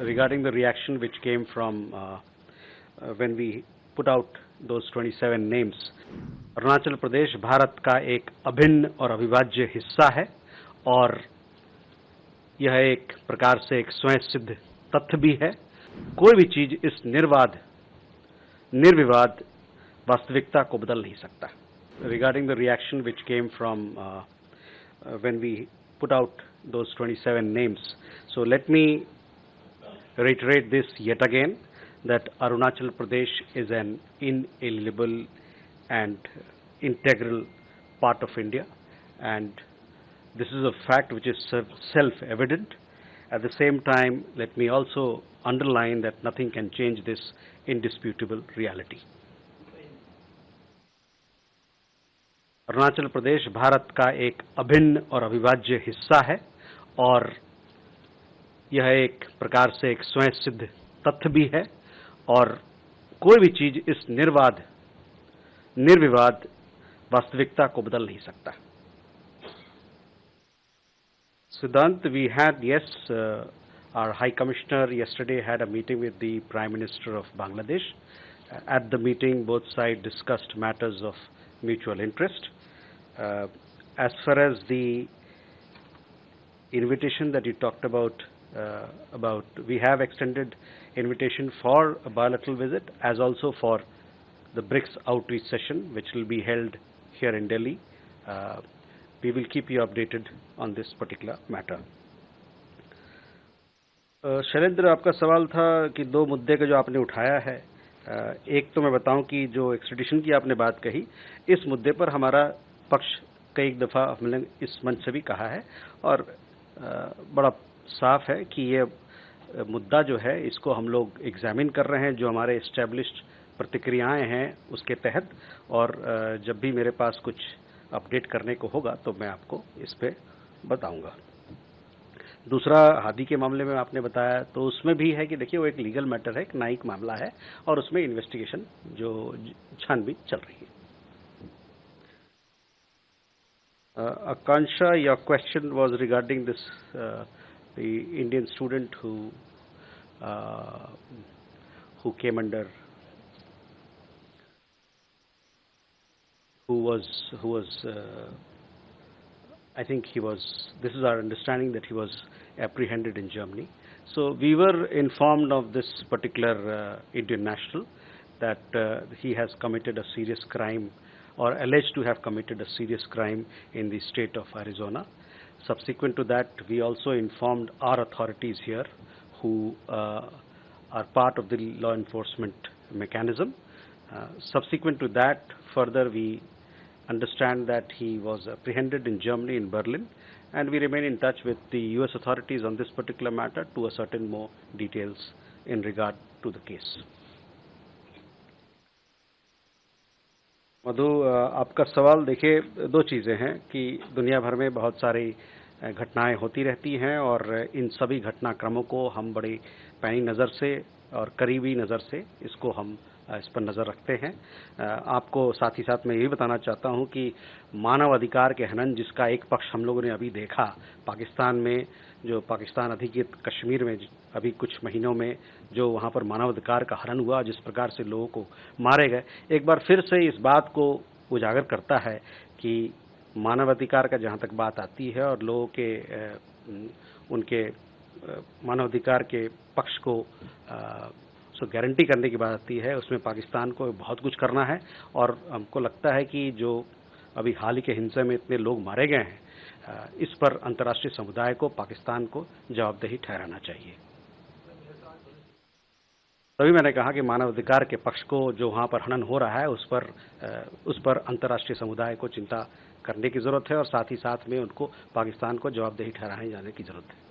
regarding the reaction which came from when we put out those 27 names. Arunachal Pradesh Bharat का एक अभिन्न और अविभाज्य हिस्सा है और यह एक प्रकार से एक स्वयं सिद्ध तथ्य भी है। कोई भी चीज इस निर्विवाद वास्तविकता को बदल नहीं सकता। Regarding the reaction which came from when we put out those 27 names. So let me reiterate this yet again, that Arunachal Pradesh is an inalienable and integral part of India, and this is a fact which is self-evident. At the same time, let me also underline that nothing can change this indisputable reality. Arunachal Pradesh Bharat का एक अभिन्न और अविभाज्य हिस्सा है और यह एक प्रकार से एक स्वयं सिद्ध तथ्य भी है और कोई भी चीज इस निर्विवाद वास्तविकता को बदल नहीं सकता। Siddhant, we had, yes, our High Commissioner yesterday had a meeting with the Prime Minister of Bangladesh. At the meeting, both sides discussed matters of mutual interest. As far as the invitation that you talked about, we have extended invitation for a bilateral visit as also for the BRICS outreach session which will be held here in Delhi. We will keep you updated on this particular matter. Shailendra, आपका सवाल था कि दो मुद्दे का जो आपने उठाया है, एक तो मैं बताऊं कि जो एक्सट्रेडिशन की आपने बात कही, इस मुद्दे पर हमारा पक्ष कई दफ़ा हमने इस मंच से भी कहा है और बड़ा साफ है कि ये मुद्दा जो है इसको हम लोग एग्जामिन कर रहे हैं जो हमारे एस्टेब्लिश्ड प्रतिक्रियाएं हैं उसके तहत, और जब भी मेरे पास कुछ अपडेट करने को होगा तो मैं आपको इस पे बताऊंगा। दूसरा, हादी के मामले में आपने बताया तो उसमें भी है कि देखिए वो एक लीगल मैटर है, एक न्यायिक मामला है और उसमें इन्वेस्टिगेशन जो छानबीन चल रही है। Akansha, your question was regarding this the Indian student who came under, who was I think he was, this is our understanding that he was apprehended in Germany. So we were informed of this particular Indian national that he has committed a serious crime or alleged to have committed a serious crime in the state of Arizona. Subsequent to that, we also informed our authorities here who are part of the law enforcement mechanism. Subsequent to that, further we understand that he was apprehended in Germany, in Berlin, and we remain in touch with the US authorities on this particular matter to ascertain more details in regard to the case. मधु, आपका सवाल, देखिए दो चीज़ें हैं कि दुनिया भर में बहुत सारी घटनाएं होती रहती हैं और इन सभी घटनाक्रमों को हम बड़ी पैनी नज़र से और करीबी नज़र से इसको हम इस पर नज़र रखते हैं। आपको साथ ही साथ मैं ये बताना चाहता हूं कि मानव अधिकार के हनन जिसका एक पक्ष हम लोगों ने अभी देखा पाकिस्तान में, जो पाकिस्तान अधिकृत कश्मीर में अभी कुछ महीनों में जो वहां पर मानव अधिकार का हनन हुआ, जिस प्रकार से लोगों को मारे गए, एक बार फिर से इस बात को उजागर करता है कि मानव अधिकार का जहां तक बात आती है और लोगों के उनके मानव अधिकार के पक्ष को सो गारंटी करने की बात आती है, उसमें पाकिस्तान को बहुत कुछ करना है और हमको लगता है कि जो अभी हाल ही के हिंसा में इतने लोग मारे गए हैं, इस पर अंतर्राष्ट्रीय समुदाय को, पाकिस्तान को जवाबदेही ठहराना चाहिए। तभी मैंने कहा कि मानव अधिकार के पक्ष को जो वहाँ पर हनन हो रहा है उस पर अंतर्राष्ट्रीय समुदाय को चिंता करने की जरूरत है और साथ ही साथ में उनको पाकिस्तान को जवाबदेही ठहराने जाने की जरूरत है।